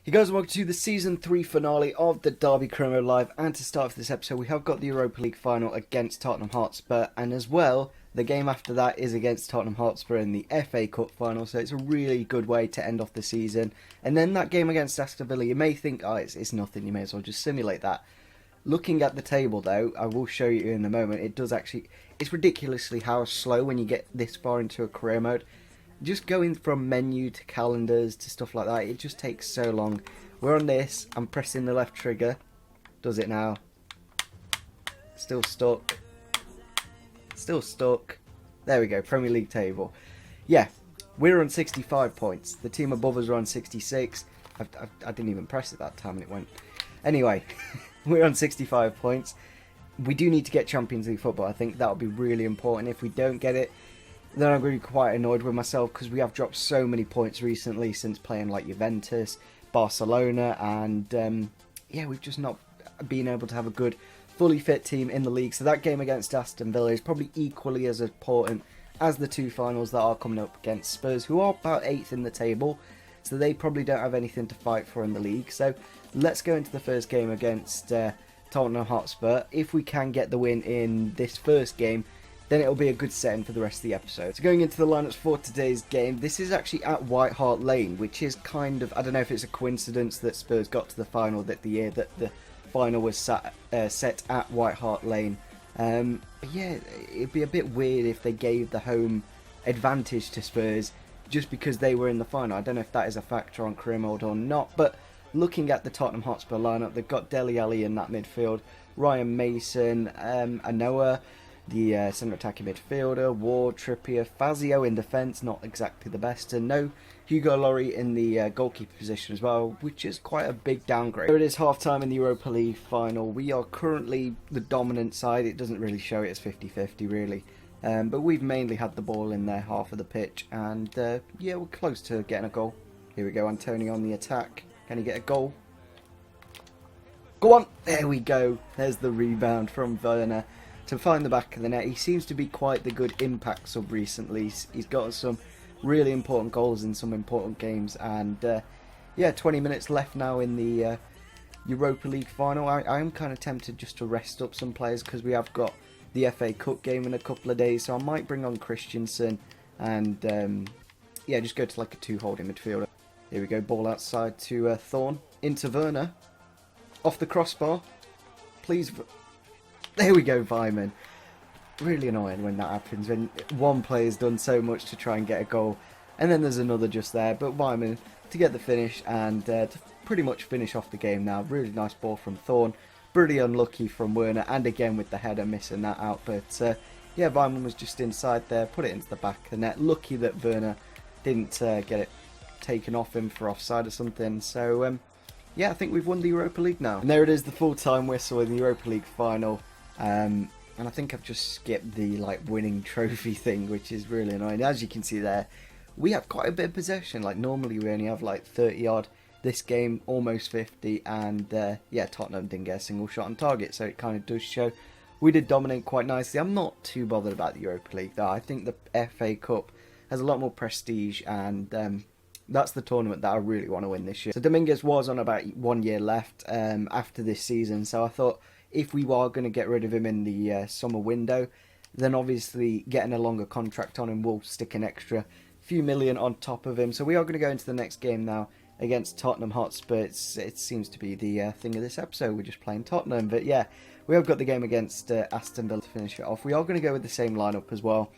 Hey guys, welcome to the Season 3 finale of the Derby Chromo Live, and to start off this episode we have got the Europa League final against Tottenham Hotspur, and as well the game after that is against Tottenham Hotspur in the FA Cup final, so it's a really good way to end off the season. And then that game against Aston Villa, you may think, oh, it's nothing, you may as well just simulate that. Looking at the table though, I will show you in a moment, it's ridiculously how slow when you get this far into a career mode. Just going from menu to calendars to stuff like that, it just takes so long. We're on this, I'm pressing the left trigger, does it now, still stuck, there we go, Premier League table. Yeah, we're on 65 points, the team above us are on 66, I didn't even press it that time and it went. Anyway, we're on 65 points, we do need to get Champions League football. I think that would be really important. If we don't get it, then I'm going to be quite annoyed with myself, because we have dropped so many points recently since playing like Juventus, Barcelona, and yeah, we've just not been able to have a good, fully fit team in the league. So that game against Aston Villa is probably equally as important as the two finals that are coming up against Spurs, who are about 8th in the table, so they probably don't have anything to fight for in the league. So let's go into the first game against Tottenham Hotspur. If we can get the win in this first game, then it'll be a good setting for the rest of the episode. So going into the lineups for today's game, this is actually at White Hart Lane, which is kind of, I don't know if it's a coincidence that Spurs got to the final that the year that the final was set at White Hart Lane. But yeah, it'd be a bit weird if they gave the home advantage to Spurs just because they were in the final. I don't know if that is a factor on career mode or not, but looking at the Tottenham Hotspur lineup, they've got Dele Alli in that midfield, Ryan Mason, Anoa, the centre attacking midfielder, Ward, Trippier, Fazio in defence, not exactly the best, and no Hugo Lloris in the goalkeeper position as well, which is quite a big downgrade. Here it is, half time in the Europa League final. We are currently the dominant side. It doesn't really show it as 50-50 really, but we've mainly had the ball in their half of the pitch, and yeah, we're close to getting a goal. Here we go, Antonio on the attack. Can he get a goal? Go on! There we go. There's the rebound from Werner to find the back of the net. He seems to be quite the good impact sub recently. He's got some really important goals in some important games, and yeah, 20 minutes left now in the Europa League final. I am kind of tempted just to rest up some players, because we have got the FA Cup game in a couple of days, so I might bring on Christensen and yeah, just go to like a two holding midfielder. Here we go, ball outside to Thorne, into Werner, off the crossbar, please. There we go, Weimann. Really annoying when that happens, when one player's done so much to try and get a goal, and then there's another just there. But Weimann to get the finish, and to pretty much finish off the game now. Really nice ball from Thorne. Pretty unlucky from Werner, and again with the header missing that out. But yeah, Weimann was just inside there, put it into the back of the net. Lucky that Werner didn't get it taken off him for offside or something. So yeah, I think we've won the Europa League now. And there it is, the full-time whistle in the Europa League final. And I think I've just skipped the like winning trophy thing, which is really annoying. As you can see there, we have quite a bit of possession. Like normally we only have like 30 odd. This game almost 50, and yeah, Tottenham didn't get a single shot on target, so it kind of does show we did dominate quite nicely. I'm not too bothered about the Europa League though. I think the FA Cup has a lot more prestige, and that's the tournament that I really want to win this year. So Dominguez was on about 1 year left after this season, so I thought if we were going to get rid of him in the summer window, then obviously getting a longer contract on him will stick an extra few million on top of him. So we are going to go into the next game now against Tottenham Hotspur. It seems to be the thing of this episode, we're just playing Tottenham. But yeah, we have got the game against Aston Villa to finish it off. We are going to go with the same lineup as well,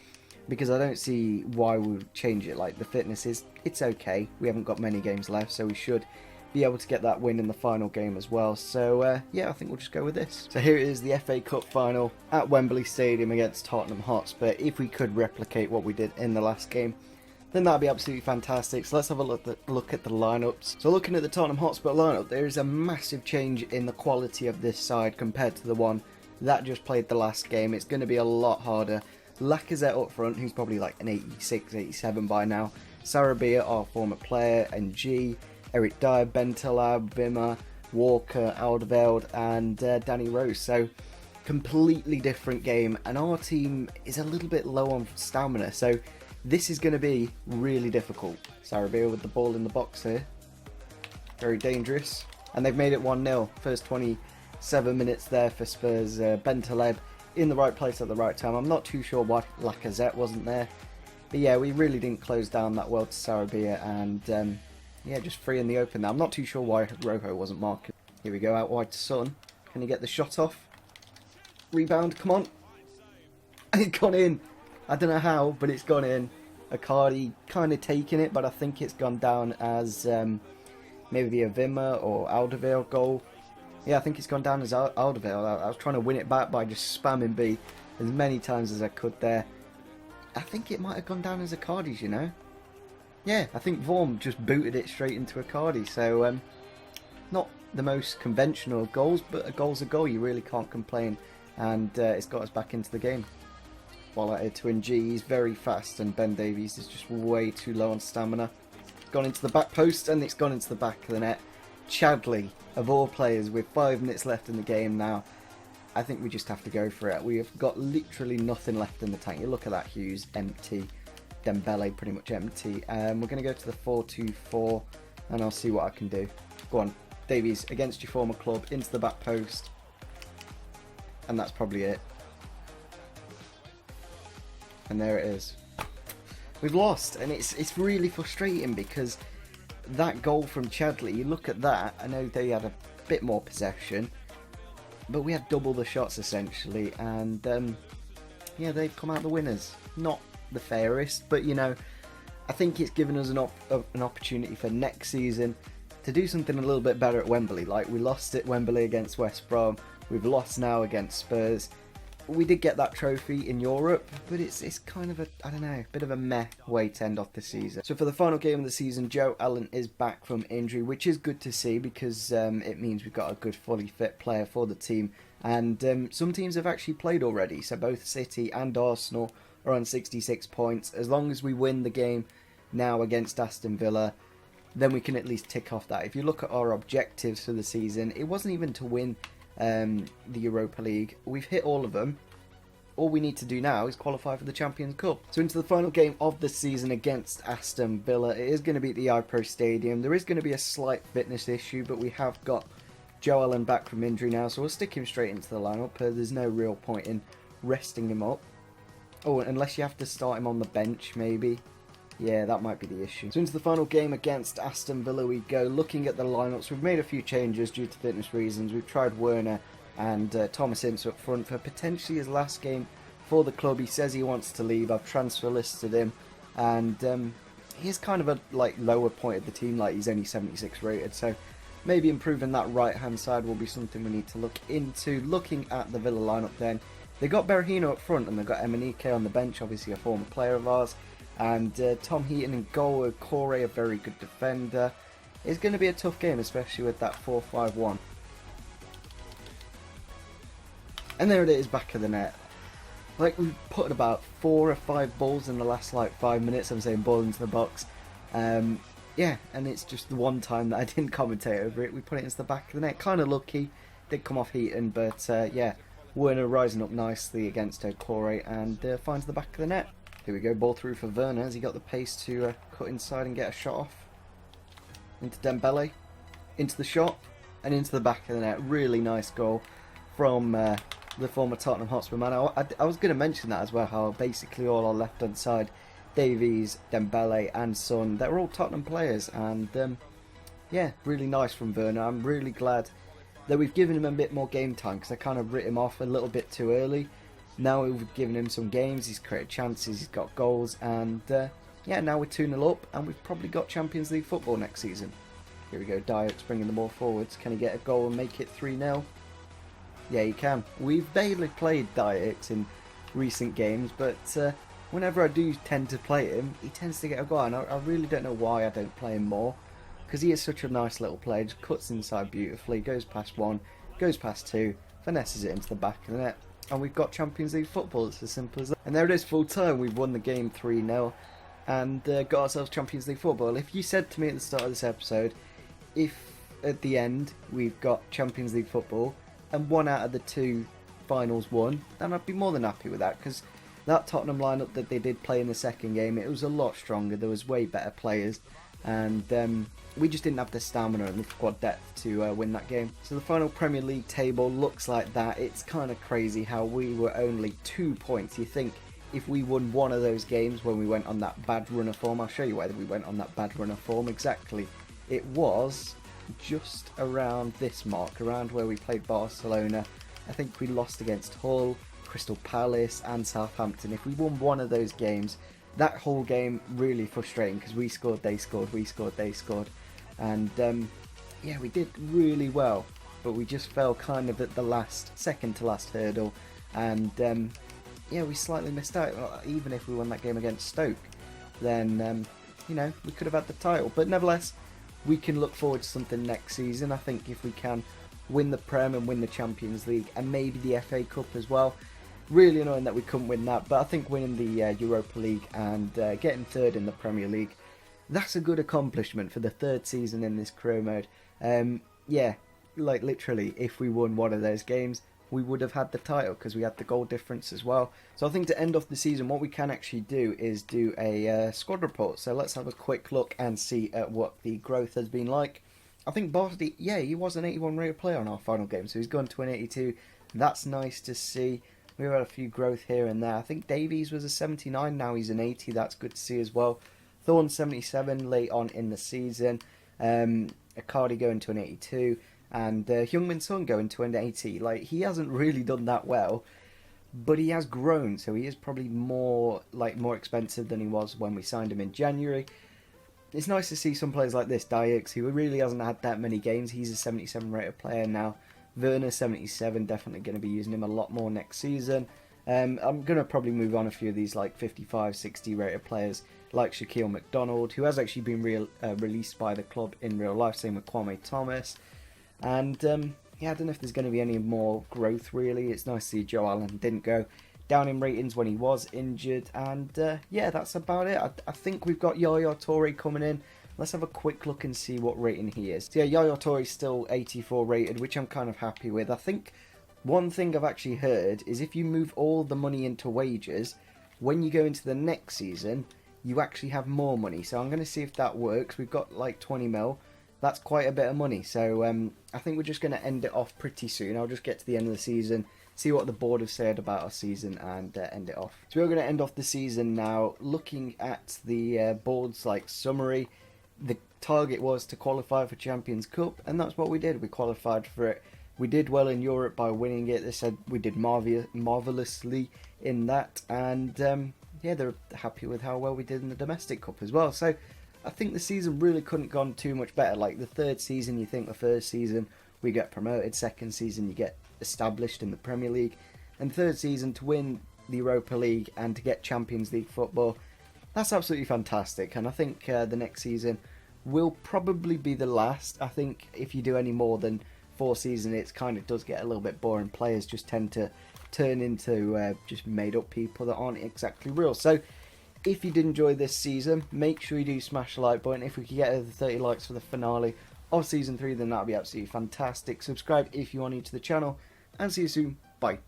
because I don't see why we would change it. Like, the fitness it's okay. We haven't got many games left, so we should be able to get that win in the final game as well. So yeah, I think we'll just go with this. So here it is, the FA Cup final at Wembley Stadium against Tottenham Hotspur. If we could replicate what we did in the last game, then that'd be absolutely fantastic. So let's have a look at the lineups. So looking at the Tottenham Hotspur lineup, there is a massive change in the quality of this side compared to the one that just played the last game. It's going to be a lot harder. Lacazette up front, who's probably like an 86, 87 by now. Sarabia, our former player, and G. Eric Dyer, Bentalab, Bimmer, Walker, Alderweireld, and Danny Rose. So completely different game, and our team is a little bit low on stamina, so this is going to be really difficult. Sarabia with the ball in the box here. Very dangerous. And they've made it 1-0. First 27 minutes there for Spurs. Bentaleb in the right place at the right time. I'm not too sure why Lacazette wasn't there. But yeah, we really didn't close down that well to Sarabia. And yeah, just free in the open now. I'm not too sure why Rojo wasn't marking. Here we go, out wide to Son. Can he get the shot off? Rebound, come on. It's gone in. I don't know how, but it's gone in. Icardi kind of taking it, but I think it's gone down as maybe a Vimmer or Alderweireld goal. Yeah, I think it's gone down as Alderweireld. I was trying to win it back by just spamming B as many times as I could there. I think it might have gone down as Icardi's, you know. Yeah, I think Vorm just booted it straight into Icardi. So, not the most conventional of goals, but a goal's a goal. You really can't complain. And it's got us back into the game. While out here to NG, he's very fast, and Ben Davies is just way too low on stamina. Gone into the back post, and it's gone into the back of the net. Chadley, of all players, with 5 minutes left in the game now, I think we just have to go for it. We have got literally nothing left in the tank. You look at that, Hughes, empty. Dembele, pretty much empty. We're going to go to the 4-2-4, and I'll see what I can do. Go on, Davies, against your former club, into the back post. And that's probably it. And there it is. We've lost, and it's really frustrating because that goal from Chadley, you look at that, I know they had a bit more possession, but we had double the shots essentially, and yeah, they've come out the winners. Not the fairest, but you know, I think it's given us an opportunity for next season to do something a little bit better at Wembley. Like, we lost at Wembley against West Brom, we've lost now against Spurs. We did get that trophy in Europe, but it's kind of a, I don't know, bit of a meh way to end off the season. So for the final game of the season, Joe Allen is back from injury, which is good to see because it means we've got a good fully fit player for the team. And some teams have actually played already, so both City and Arsenal are on 66 points. As long as we win the game now against Aston Villa, then we can at least tick off that. If you look at our objectives for the season, it wasn't even to win the Europa League. We've hit all of them. All we need to do now is qualify for the Champions Cup. So into the final game of the season against Aston Villa. It is going to be at the iPro Stadium. There is going to be a slight fitness issue, but we have got Joe Allen back from injury now, so we'll stick him straight into the lineup. There's no real point in resting him up. Oh, unless you have to start him on the bench, maybe. Yeah, that might be the issue. So into the final game against Aston Villa we go. Looking at the lineups, we've made a few changes due to fitness reasons. We've tried Werner and Thomas Ince up front for potentially his last game for the club. He says he wants to leave. I've transfer listed him, and he's kind of a lower point of the team. Like, he's only 76 rated, so maybe improving that right hand side will be something we need to look into. Looking at the Villa lineup, then they got Berahino up front, and they've got Emenike on the bench, obviously a former player of ours, and Tom Heaton in goal. Corre, a very good defender. It's going to be a tough game, especially with that 4-5-1. And there it is, back of the net. Like, we've put about 4 or 5 balls in the last 5 minutes. I'm saying ball into the box. Yeah, and it's just the one time that I didn't commentate over it. We put it into the back of the net. Kind of lucky. Did come off Heaton, but yeah, Werner rising up nicely against Corre and finds the back of the net. Here we go, ball through for Werner. Has he got the pace to cut inside and get a shot off? Into Dembele. Into the shot. And into the back of the net. Really nice goal from the former Tottenham Hotspur man. I was going to mention that as well, how basically all our left-hand side, Davies, Dembele and Son, they're all Tottenham players, and yeah, really nice from Werner. I'm really glad that we've given him a bit more game time, because I kind of writ him off a little bit too early. Now we've given him some games, he's created chances, he's got goals, and yeah, now we're 2-0 up, and we've probably got Champions League football next season. Here we go, Dykes bringing the ball forwards. Can he get a goal and make it 3-0? Yeah, he can. We've barely played Dykes in recent games, but whenever I do tend to play him, he tends to get a goal, and I really don't know why I don't play him more, because he is such a nice little player. Just cuts inside beautifully, goes past one, goes past two, finesses it into the back of the net, and we've got Champions League football. It's as simple as that. And there it is, full time. We've won the game 3-0 and got ourselves Champions League football. If you said to me at the start of this episode, if at the end we've got Champions League football and 1 out of the 2 finals won, then I'd be more than happy with that, because that Tottenham lineup that they did play in the second game, it was a lot stronger. There was way better players, and we just didn't have the stamina and the squad depth to win that game. So the final Premier League table looks like that. It's kind of crazy how we were only 2 points. You think if we won one of those games when we went on that bad run of form, I'll show you whether we went on that bad run of form exactly. It was just around this mark, around where we played Barcelona. I think we lost against Hull, Crystal Palace and Southampton. If we won one of those games, that whole game really frustrating because we scored, they scored, we scored, they scored. And yeah, we did really well, but we just fell kind of at the second to last hurdle. And yeah, we slightly missed out. Even if we won that game against Stoke, then you know, we could have had the title. But nevertheless, we can look forward to something next season. I think if we can win the Prem and win the Champions League and maybe the FA Cup as well. Really annoying that we couldn't win that, but I think winning the Europa League and getting third in the Premier League, that's a good accomplishment for the third season in this career mode. Yeah, like literally, if we won one of those games, we would have had the title because we had the goal difference as well. So I think to end off the season, what we can actually do is do a squad report. So let's have a quick look and see at what the growth has been like. I think Bardi, yeah, he was an 81 rated player on our final game, so he's gone to an 82. That's nice to see. We've had a few growth here and there. I think Davies was a 79, now he's an 80. That's good to see as well. Thorne 77 late on in the season. Icardi going to an 82. And Heung-min Son going to an 80. Like, he hasn't really done that well, but he has grown, so he is probably more expensive than he was when we signed him in January. It's nice to see some players like this. Dykes, who really hasn't had that many games. He's a 77 rated player now. Werner 77, definitely going to be using him a lot more next season. I'm going to probably move on a few of these like 55, 60 rated players like Shaquille McDonald, who has actually been released by the club in real life, same with Kwame Thomas. And yeah, I don't know if there's going to be any more growth really. It's nice to see Joe Allen didn't go down in ratings when he was injured. And yeah, that's about it. I think we've got Yaya Toure coming in. Let's have a quick look and see what rating he is. So yeah, Yaya Toure is still 84 rated, which I'm kind of happy with. I think one thing I've actually heard is if you move all the money into wages, when you go into the next season, you actually have more money. So I'm going to see if that works. We've got like 20 mil. That's quite a bit of money. So I think we're just going to end it off pretty soon. I'll just get to the end of the season, see what the board have said about our season, and end it off. So we're going to end off the season now looking at the board's like summary. The target was to qualify for Champions Cup, and that's what we did. We qualified for it. We did well in Europe by winning it. They said we did marvellously in that, and yeah, they're happy with how well we did in the Domestic Cup as well. So I think the season really couldn't have gone too much better. Like the third season, you think the first season we get promoted, second season you get established in the Premier League, and third season to win the Europa League and to get Champions League football. That's absolutely fantastic, and I think the next season will probably be the last. I think if you do any more than 4 seasons, it kind of does get a little bit boring. Players just tend to turn into just made up people that aren't exactly real. So if you did enjoy this season, make sure you do smash the like button. If we could get over 30 likes for the finale of season 3, then that would be absolutely fantastic. Subscribe if you are new to the channel, and see you soon. Bye.